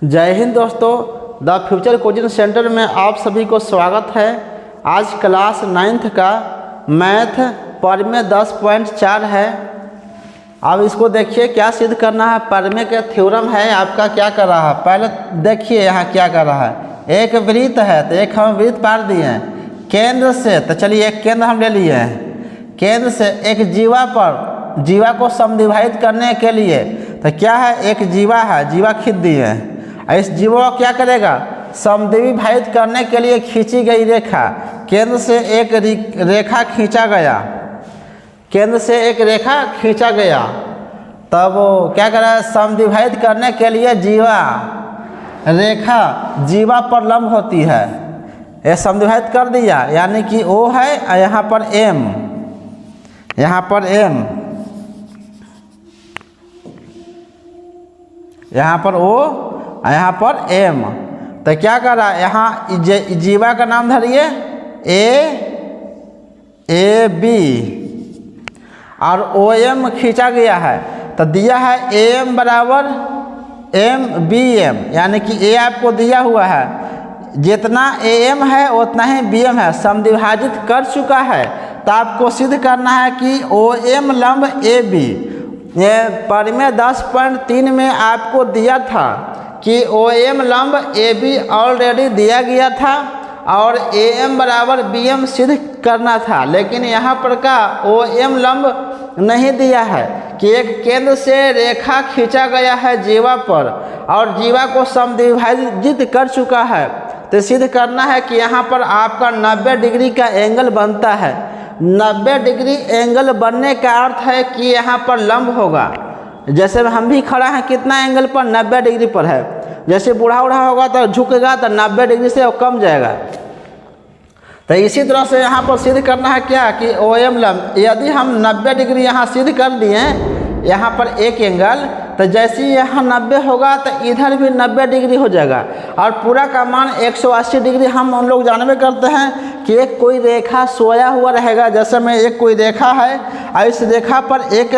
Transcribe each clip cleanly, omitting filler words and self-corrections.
जय हिंद दोस्तों, the future coaching centre में आप सभी को स्वागत है। आज क्लास 9th का मैथ परमे 10.4 है। अब इसको देखिए क्या सिद्ध करना है। परमे का थ्योरम है, आपका क्या कर रहा है। पहले देखिए यहाँ क्या कर रहा है। एक वृत्त है तो एक हम वृत्त पार दिए हैं केंद्र से। तो चलिए एक केंद्र हम ले लिए हैं। केंद्र से एक जीवा को समद्विभाजित करने के लिए तो क्या है, एक जीवा है, जीवा खींच दिए हैं। इस जीवा को क्या करेगा, समद्विभाजित करने के लिए खींची गई रेखा, केंद्र से एक रेखा खींचा गया, केंद्र से एक रेखा खींचा गया। तब वो क्या कर रहा है, समद्विभाजित करने के लिए जीवा रेखा जीवा पर लंब होती है। ये समद्विभाजित कर दिया, यानी कि O है और यहाँ पर M, यहाँ पर M, यहाँ पर O, यहाँ पर M। तो क्या कर रहा है, यहाँ जीवा का नाम धरिए A B और OM खींचा गया है। तो दिया है AM बराबर MBM, यानी कि A आपको दिया हुआ है, जितना AM है उतना ही BM है, समद्विभाजित कर चुका है। तो आपको सिद्ध करना है कि OM लंब AB। ये परमे 10.3 में आपको दिया था कि OM लंब AB ऑलरेडी दिया गया था और AM बराबर BM सिद्ध करना था। लेकिन यहाँ पर का OM लंब नहीं दिया है कि एक केंद्र से रेखा खींचा गया है जीवा पर और जीवा को समद्विभाजित कर चुका है। तो सिद्ध करना है कि यहाँ पर आपका 90 डिग्री का एंगल बनता है। 90 डिग्री एंगल बनने का अर्थ है कि यहाँ पर लंब होगा। जैसे हम भी खड़ा हैं कितना एंगल पर, 90 डिग्री पर है। जैसे बूढ़ा होगा तो झुकेगा तो 90 डिग्री से वो कम जाएगा। तो इसी तरह से यहाँ पर सिद्ध करना है क्या कि OM लंब, यदि हम 90 डिग्री यहाँ सिद्ध कर दिए यहाँ पर एक एंगल, तो जैसे यहाँ 90 होगा तो इधर भी 90 डिग्री हो जाएगा और पूरा का मान 180 डिग्री। हम लोग जानबे करते हैं कि एक कोई रेखा सोया हुआ रहेगा। जैसे में एक कोई रेखा है और इस रेखा पर एक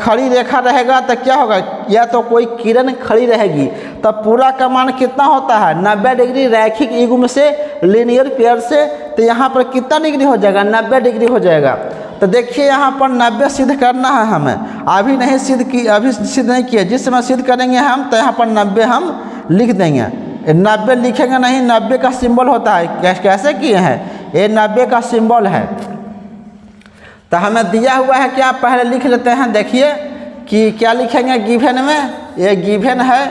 खड़ी रेखा रहेगा तो क्या होगा, या तो कोई किरण खड़ी रहेगी। तब पूरा का मान कितना होता है, 90 डिग्री रैखिक युग्म से, लीनियर पेयर से। तो यहाँ पर कितना डिग्री हो जाएगा, 90 डिग्री हो जाएगा। तो देखिए यहाँ पर 90 सिद्ध करना है हमें। अभी सिद्ध नहीं किया, जिस समय सिद्ध करेंगे हम तो यहाँ पर 90 हम लिख देंगे। 90 लिखेंगे नहीं, 90 का सिंबल होता है। कैसे किए हैं, ये 90 का सिंबल है। तो हमें दिया हुआ है क्या, पहले लिख लेते हैं। देखिए कि क्या लिखेंगे गिवन में, ये गिवन है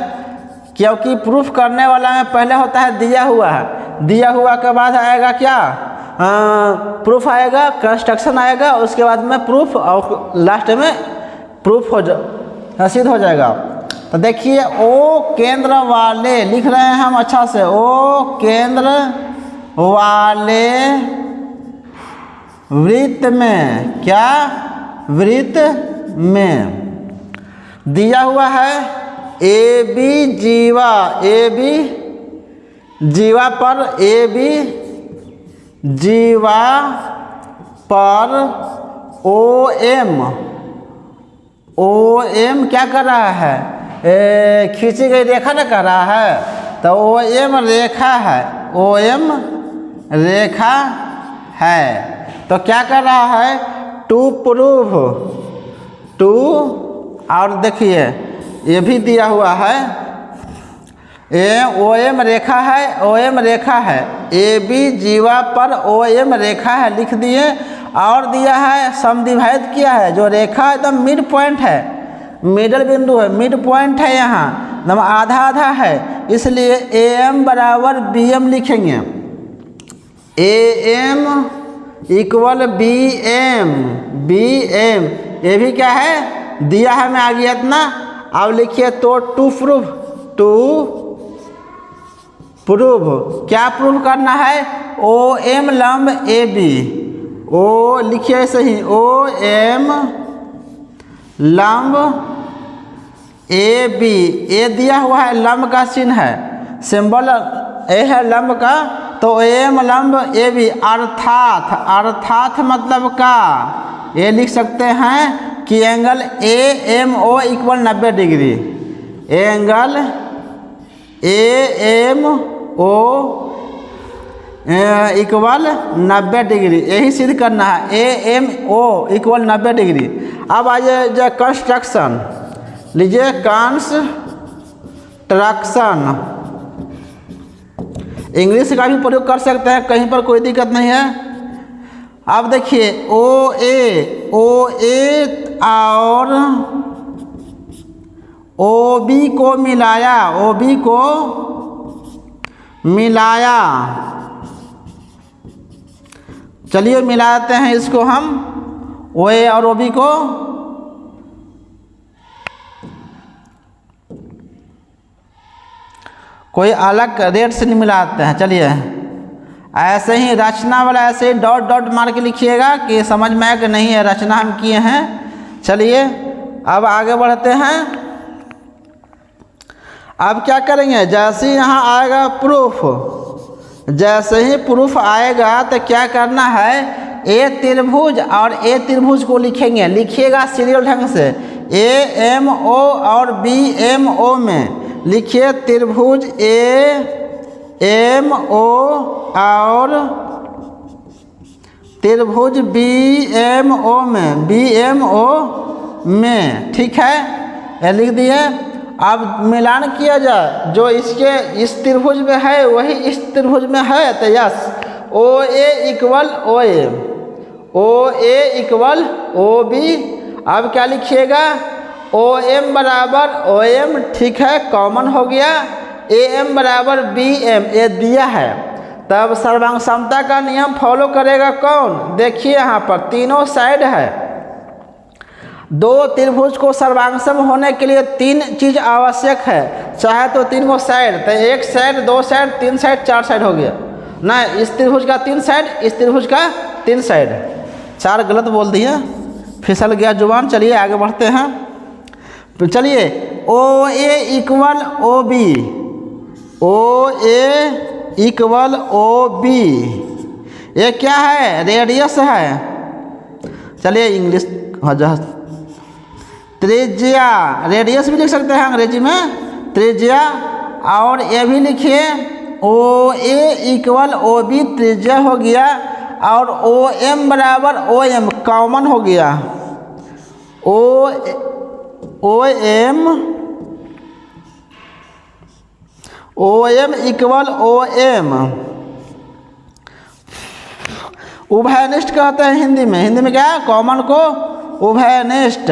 क्योंकि प्रूफ करने वाला में पहले होता है दिया हुआ है। दिया हुआ के बाद आएगा क्या, प्रूफ आएगा, कंस्ट्रक्शन आएगा, उसके बाद में प्रूफ और लास्ट में प्रूफ सिद्ध हो जाएगा। तो देखिए O केंद्र वाले लिख रहे हैं हम अच्छा से, O केंद्र वाले वृत्त में, क्या वृत्त में दिया हुआ है AB जीवा, AB जीवा पर, AB जीवा पर OM क्या कर रहा है, खींची गई रेखा ना कर रहा है। तो OM रेखा है, OM रेखा है। तो क्या कर रहा है, टू प्रूव, टू, और देखिए ये भी दिया हुआ है, OM रेखा है, OM रेखा है, AB जीवा पर OM रेखा है, लिख दिए। और दिया है समद्विभाजित किया है, जो रेखा एकदम मिड पॉइंट है, मिडल बिंदु है, मिड पॉइंट है, यहाँ एकदम आधा आधा है, इसलिए AM बराबर BM लिखेंगे। AM इक्वल BM, BM ये भी क्या है दिया है, मैं आ गया इतना। अब लिखिए तो टू प्रूव, क्या प्रूव करना है, OM लंब AB, O लिखिए सही, OM लंब AB, ए दिया हुआ है, लंब का चिन्ह है, सिंबल ए है लंब का। तो OM लंब AB अर्थात मतलब का, ये लिख सकते हैं कि angle AMO equal 90 degree, angle AMO equal 90 degree, यही सिद्ध करना है। AMO equal 90 degree. अब आ जाए कंस्ट्रक्शन, लीजिए कंस्ट्रक्शन, इंग्लिश का भी प्रयोग कर सकते हैं, कहीं पर कोई दिक्कत नहीं है। अब देखिए OA और OB को मिलाया, OB को मिलाया, चलिए मिलाते हैं इसको हम, OA और OB को। कोई अलग रेट से नहीं मिलाते हैं, चलिए ऐसे ही रचना वाला ऐसे ही डॉट डॉट मार के लिखिएगा कि समझ में आए कि नहीं है, रचना हम किए हैं। चलिए अब आगे बढ़ते हैं। अब क्या करेंगे, जैसे ही यहाँ आएगा प्रूफ, जैसे ही प्रूफ आएगा तो क्या करना है, ए त्रिभुज और ए त्रिभुज को लिखेंगे, लिखिएगा सीरियल ढंग से। AMO और BMO में लिखिए त्रिभुज AMO और त्रिभुज BMO में, ठीक है, ये लिख दिए। अब मिलान किया जाए, जो इसके इस त्रिभुज में है वही इस त्रिभुज में है, तो yes OA equal OA, OA equal OB। अब क्या लिखिएगा, OM बराबर OM, ठीक है, कॉमन हो गया। AM बराबर BM, ये दिया है। तब सर्वांग समता का नियम फॉलो करेगा कौन, देखिए यहाँ पर तीनों साइड है। दो त्रिभुज को सर्वांगसम होने के लिए तीन चीज आवश्यक है, चाहे तो तीन को साइड, तो एक साइड, दो साइड, तीन साइड, चार साइड हो गया ना। इस त्रिभुज का तीन साइड, इस त्रिभुज का तीन साइड, चार गलत बोल दिए, फिसल गया जुबान। चलिए आगे बढ़ते हैं। तो चलिए OA equal OB, OA equal OB, ये क्या है, रेडियस है। चलिए इंग्लिश त्रिज्या, रेडियस भी लिख सकते हैं अंग्रेजी में, त्रिज्या। और ये भी लिखिए OA इक्वल OB, त्रिज्या हो गया, और OM बराबर OM कॉमन हो गया। OM इक्वल OM, उभयनिष्ठ कहते हैं हिंदी में। हिंदी में क्या है, कॉमन को उभयनिष्ठ,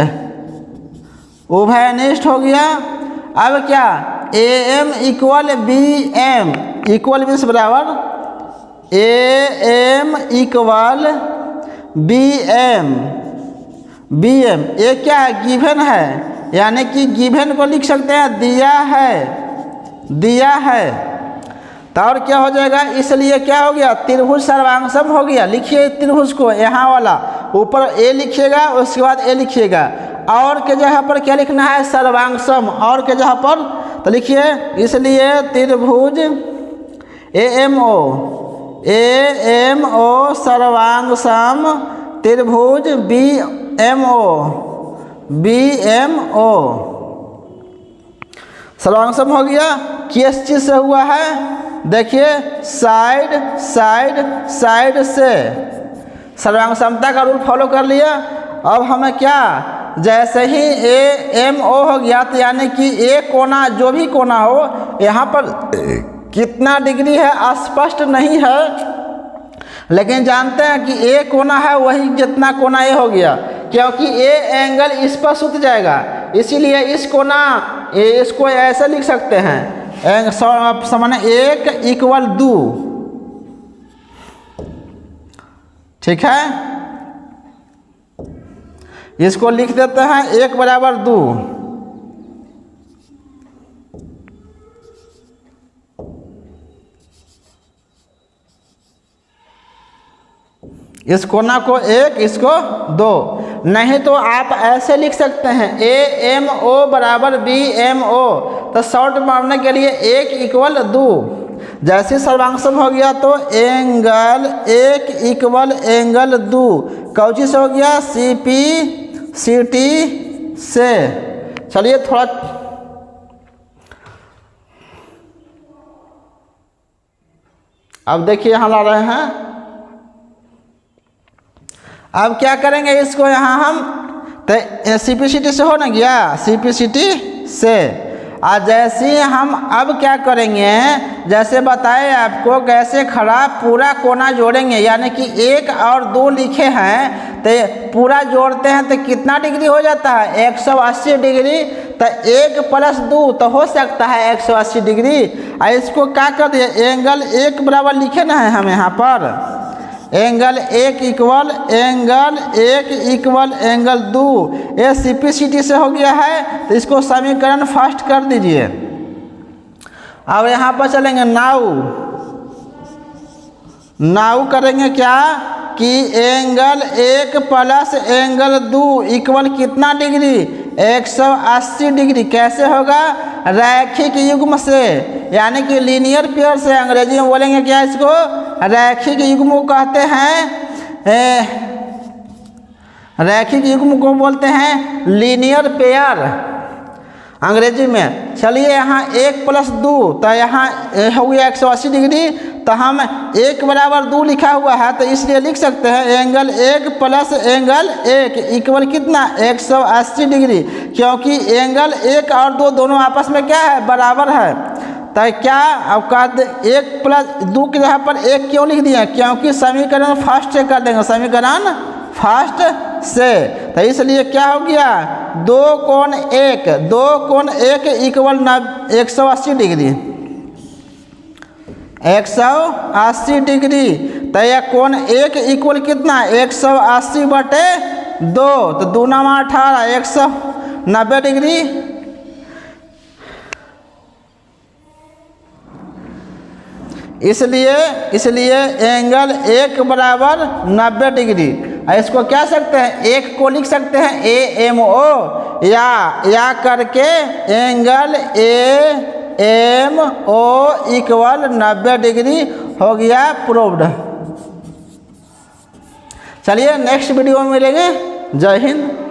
उभयनिष्ठ हो गया। अब क्या, AM equal BM, equal means बराबर, AM इक्वल BM, BM ये क्या है, गिवन है, यानी कि गिवन को लिख सकते हैं दिया है, दिया है। तो और क्या हो जाएगा, इसलिए क्या हो गया, त्रिभुज सर्वांगसम हो गया। लिखिए त्रिभुज को, यहाँ वाला ऊपर A लिखिएगा, उसके बाद A लिखिएगा, और के जगह पर क्या लिखना है, सर्वांगसम, और के जगह पर तो लिखिए, इसलिए त्रिभुज AMO सर्वांगसम, त्रिभुज BMO सर्वांगसम हो गया। किस चीज से हुआ है, देखिए साइड साइड साइड से, सर्वांग समता का रूल फॉलो कर लिया। अब हमें क्या, जैसे ही AMO हो गया, तो यानी कि एक कोना, जो भी कोना हो, यहाँ पर कितना डिग्री है स्पष्ट नहीं है, लेकिन जानते हैं कि एक कोना है वही जितना कोना ए हो गया, क्योंकि ए एंगल इस पर सुत जाएगा, इसीलिए इस कोना इसको ऐसे लिख सकते हैं, समान एक इक्वल दो, ठीक है, इसको लिख देते हैं एक बराबर दो। इस कोना को एक, इसको दो। नहीं तो आप ऐसे लिख सकते हैं AMO बराबर BMO, तो शॉर्ट मारने के लिए एक इक्वल दो। जैसे सर्वांगसम हो गया तो एंगल एक इक्वल एंगल दो, कौची से हो गया, CP/CT से। चलिए थोड़ा अब देखिए यहाँ ला रहे हैं। अब क्या करेंगे इसको यहाँ हम, तो सिंप्लिसिटी से हो ना गया, सिंप्लिसिटी से। और जैसे ही हम अब क्या करेंगे, जैसे बताए आपको कैसे खड़ा पूरा कोना जोड़ेंगे, यानी कि 1 और 2 लिखे हैं तो पूरा जोड़ते हैं तो कितना डिग्री हो जाता है, 180 डिग्री। तो 1 + 2 तो हो सकता है 180 डिग्री। और इसको क्या कर दिए, एंगल 1 बराबर लिखे ना है हम यहाँ पर, angle 1 equal angle 1 equal angle 2। ये सिंप्लिसिटी से हो गया है, तो इसको समीकरण फर्स्ट कर दीजिए। अब यहाँ पर चलेंगे नाउ करेंगे क्या कि एंगल 1 + एंगल 2 इक्वल कितना डिग्री, 180 डिग्री। कैसे होगा, रैखिक युग्म से, यानी कि लीनियर पेयर से। अंग्रेजी में बोलेंगे क्या इसको, रैखिक युग्म को कहते हैं, रैखिक युग्म को बोलते हैं लीनियर पेयर अंग्रेजी में। चलिए यहाँ 1 + 2 तो यहाँ हो गया 180 डिग्री। तो हम 1 = 2 लिखा हुआ है, तो इसलिए लिख सकते हैं एंगल 1 + एंगल 1 इक्वल कितना, 180 डिग्री। क्योंकि एंगल 1 और 2 दोनों आपस में क्या है, बराबर है। तो क्या अब कहते 1 + 2 की जगह पर 1 क्यों लिख दिया, क्योंकि समीकरण फर्स्ट से कर देंगे, समीकरण फर्स्ट से। तो इसलिए क्या हो गया, 2 कोण 1 इक्वल 180 डिग्री, 180 डिग्री। तो यह कोण 1 इक्वल कितना, 180/2, तो 2 × 9 = 18, 190 डिग्री। इसलिए एंगल 1 बराबर 90 डिग्री। इसको क्या सकते हैं, 1 को लिख सकते हैं AMO, या करके एंगल AMO इक्वल 90 डिग्री हो गया प्रूव्ड। चलिए नेक्स्ट वीडियो में मिलेंगे। जय हिंद।